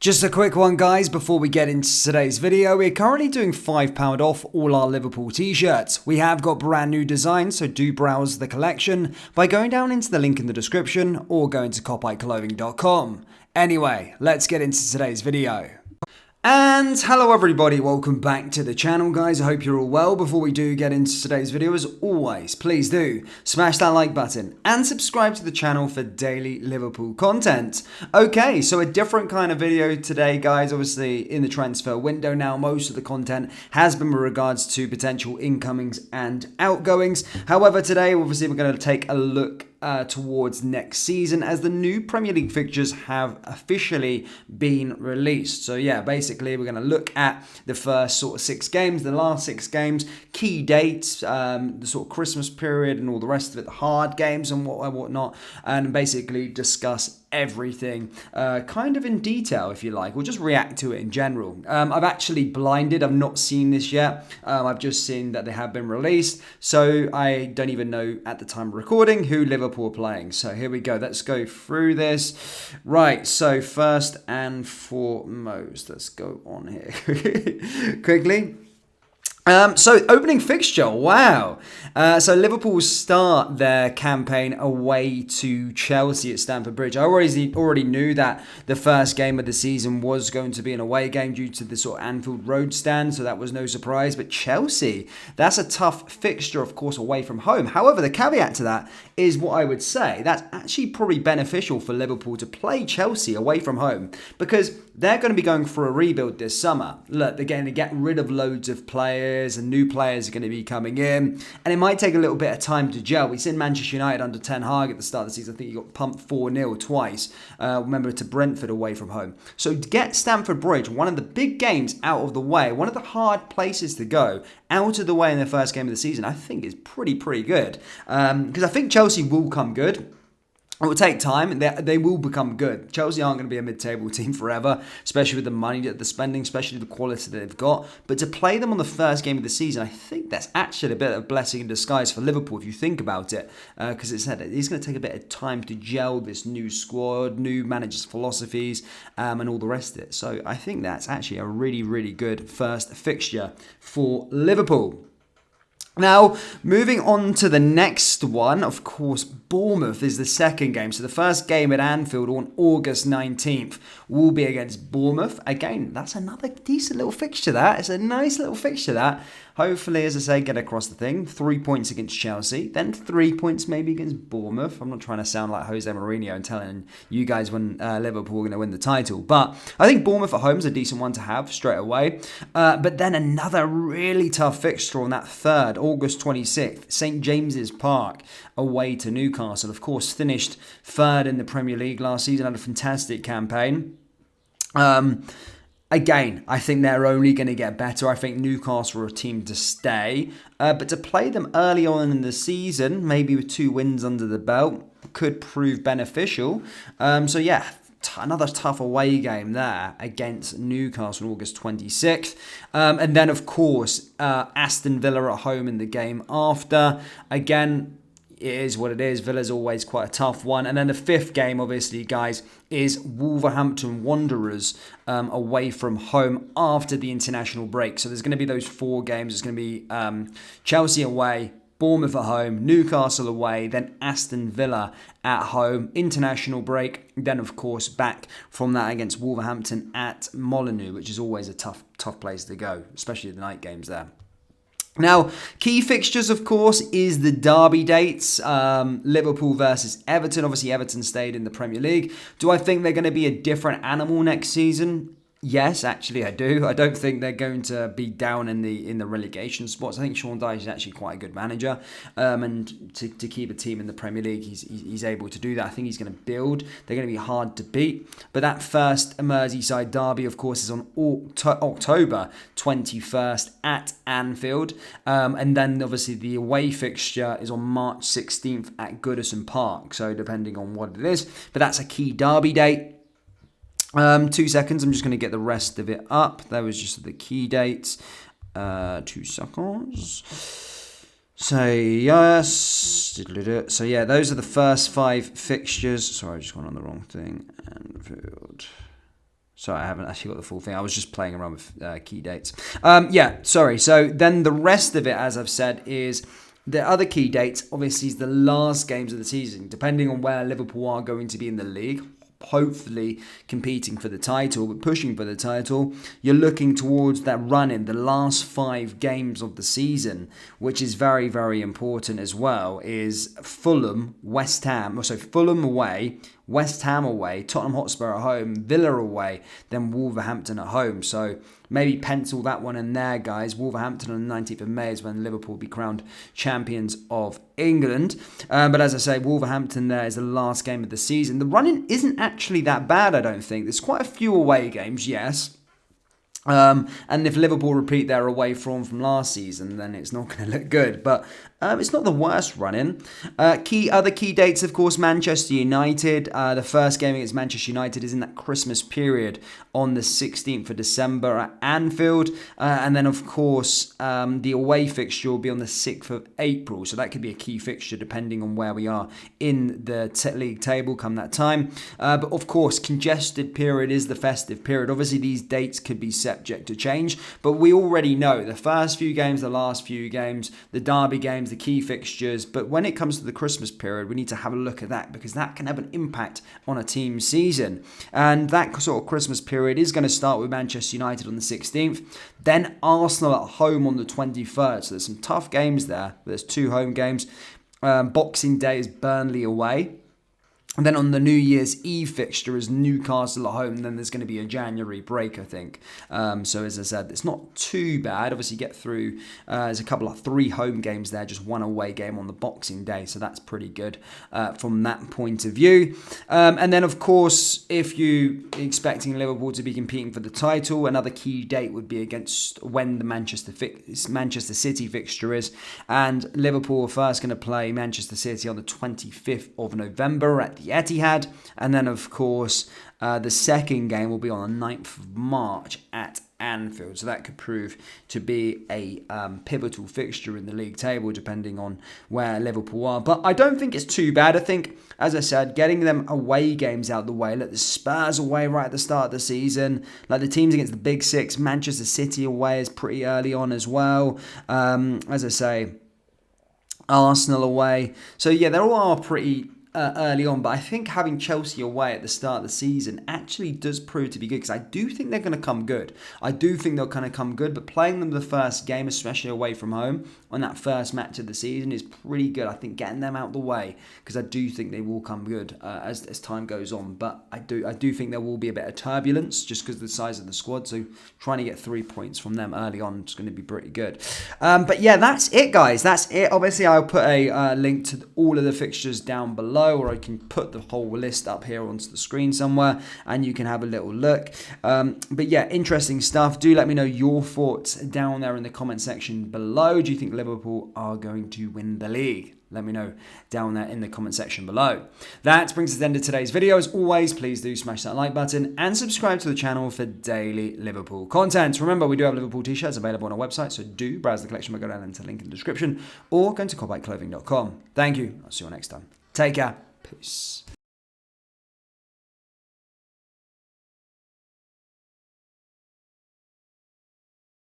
Just a quick one, guys, before we get into today's video. We're currently doing £5 off all our Liverpool t-shirts. We have got brand new designs, so do browse the collection by going down into the link in the description or going to copyclothing.com. Anyway, let's get into today's video. And hello everybody, welcome back to the channel, guys. I hope you're all well. Before we do get into today's video, as always, please do smash that like button and subscribe to the channel for daily Liverpool content. Okay, so a different kind of video today, guys. Obviously in the transfer window now, most of the content has been with regards to potential incomings and outgoings. However, today obviously we're going to take a look towards next season, as the new Premier League fixtures have officially been released. So yeah, basically we're going to look at the first sort of 6 games, the last 6 games, key dates, the sort of Christmas period and all the rest of it, the hard games and whatnot, and basically discuss everything kind of in detail, if you like, or just react to it in general. I've actually blinded, I've not seen this yet. I've just seen that they have been released, so I don't even know at the time of recording who Liverpool are playing. So here we go, let's go through this. Right, so first and foremost, let's go on here quickly. So opening fixture, wow. So Liverpool start their campaign away to Chelsea at Stamford Bridge. I already knew that the first game of the season was going to be an away game due to the sort of Anfield road stand, so that was no surprise. But Chelsea, that's a tough fixture, of course, away from home. However, the caveat to that is what I would say, that's actually probably beneficial for Liverpool to play Chelsea away from home, because they're going to be going for a rebuild this summer. Look, they're going to get rid of loads of players, and new players are going to be coming in, and it might take a little bit of time to gel. We've seen Manchester United under Ten Hag at the start of the season. I think he got pumped 4-0 twice. Remember, to Brentford away from home. So to get Stamford Bridge, one of the big games, out of the way, one of the hard places to go, out of the way in the first game of the season, I think is pretty good. Because I think Chelsea will come good. It will take time. They will become good. Chelsea aren't going to be a mid-table team forever, especially with the money that they're spending, especially the quality that they've got. But to play them on the first game of the season, I think that's actually a bit of a blessing in disguise for Liverpool, if you think about it. Because it's going to take a bit of time to gel this new squad, new managers' philosophies, and all the rest of it. So I think that's actually a really good first fixture for Liverpool. Now, moving on to the next one, of course, Bournemouth is the second game. So the first game at Anfield on August 19th will be against Bournemouth. Again, that's another decent little fixture, that. It's a nice little fixture, that. Hopefully, as I say, get across the thing. 3 points against Chelsea, then 3 points maybe against Bournemouth. I'm not trying to sound like Jose Mourinho and telling you guys when Liverpool are going to win the title. But I think Bournemouth at home is a decent one to have straight away. But then another really tough fixture on that third, August 26th, St James's Park, away to Newcastle. Of course, finished third in the Premier League last season, had a fantastic campaign. Again, I think they're only going to get better. I think Newcastle are a team to stay. But to play them early on in the season, maybe with 2 wins under the belt, could prove beneficial. So yeah, another tough away game there against Newcastle on August 26th. And then, of course, Aston Villa at home in the game after. Again, it is what it is. Villa's always quite a tough one. And then the fifth game, obviously, guys, is Wolverhampton Wanderers away from home after the international break. So there's going to be those 4 games. It's going to be Chelsea away, Bournemouth at home, Newcastle away, then Aston Villa at home, international break. Then, of course, back from that against Wolverhampton at Molineux, which is always a tough place to go, especially the night games there. Now, key fixtures, of course, is the derby dates. Liverpool versus Everton. Obviously, Everton stayed in the Premier League. Do I think they're going to be a different animal next season? Yes, actually I do. I don't think they're going to be down in the relegation spots. I think Sean Dyche is actually quite a good manager, and to keep a team in the Premier League, he's able to do that. I think he's going to build. They're going to be hard to beat. But that first Merseyside derby, of course, is on October 21st at Anfield, and then obviously the away fixture is on March 16th at Goodison Park. So depending on what it is, but that's a key derby date. 2 seconds, I'm just going to get the rest of it up. That was just the key dates. 2 seconds. So, yes. So, yeah, those are the first 5 fixtures. Sorry, I just went on the wrong thing. Anfield. Sorry, I haven't actually got the full thing. I was just playing around with key dates. Sorry. So then the rest of it, as I've said, is the other key dates. Obviously, is the last games of the season, depending on where Liverpool are going to be in the league. Hopefully competing for the title, but pushing for the title, you're looking towards that run in the last 5 games of the season, which is very, very important as well, is Fulham, Fulham away, West Ham away, Tottenham Hotspur at home, Villa away, then Wolverhampton at home. So maybe pencil that one in there, guys. Wolverhampton on the 19th of May is when Liverpool will be crowned champions of England. But as I say, Wolverhampton there is the last game of the season. The running isn't actually that bad, I don't think. There's quite a few away games, yes. And if Liverpool repeat their away form from last season, then it's not going to look good. But it's not the worst run-in. Other key dates, of course, Manchester United. The first game against Manchester United is in that Christmas period on the 16th of December at Anfield. And then, of course, the away fixture will be on the 6th of April. So that could be a key fixture depending on where we are in the league table come that time. But, of course, congested period is the festive period. Obviously, these dates could be subject to change. But we already know the first few games, the last few games, the derby games, the key fixtures. But when it comes to the Christmas period, we need to have a look at that because that can have an impact on a team's season. And that sort of Christmas period is going to start with Manchester United on the 16th, then Arsenal at home on the 23rd. So there's some tough games there. There's 2 home games. Boxing Day is Burnley away. And then on the New Year's Eve fixture is Newcastle at home. And then there's going to be a January break, I think. So as I said, it's not too bad. Obviously, get through. There's a couple of 3 home games there, just 1 away game on the Boxing Day. So that's pretty good from that point of view. And then, of course, if you're expecting Liverpool to be competing for the title, another key date would be against when the Manchester City fixture is. And Liverpool are first going to play Manchester City on the 25th of November at the Etihad, and then of course the second game will be on the 9th of March at Anfield. So that could prove to be a pivotal fixture in the league table depending on where Liverpool are. But I don't think it's too bad. I think, as I said, getting them away games out of the way, like the Spurs away right at the start of the season, like the teams against the Big Six, Manchester City away is pretty early on as well. As I say, Arsenal away. So yeah, they all are pretty early on, but I think having Chelsea away at the start of the season actually does prove to be good because I do think they're going to come good. I do think they'll kind of come good, but playing them the first game, especially away from home on that first match of the season, is pretty good. I think getting them out the way because I do think they will come good as time goes on. But I do think there will be a bit of turbulence just because of the size of the squad. So trying to get 3 points from them early on is going to be pretty good. But yeah, that's it, guys. That's it. Obviously, I'll put a link to all of the fixtures down below, or I can put the whole list up here onto the screen somewhere and you can have a little look. But yeah, interesting stuff. Do let me know your thoughts down there in the comment section below. Do you think Liverpool are going to win the league? Let me know down there in the comment section below. That brings us to the end of today's video. As always, please do smash that like button and subscribe to the channel for daily Liverpool content. Remember, we do have Liverpool t-shirts available on our website, so do browse the collection by going down into the link in the description or go to cobblekeclothing.com. Thank you. I'll see you all next time. Take care. Peace.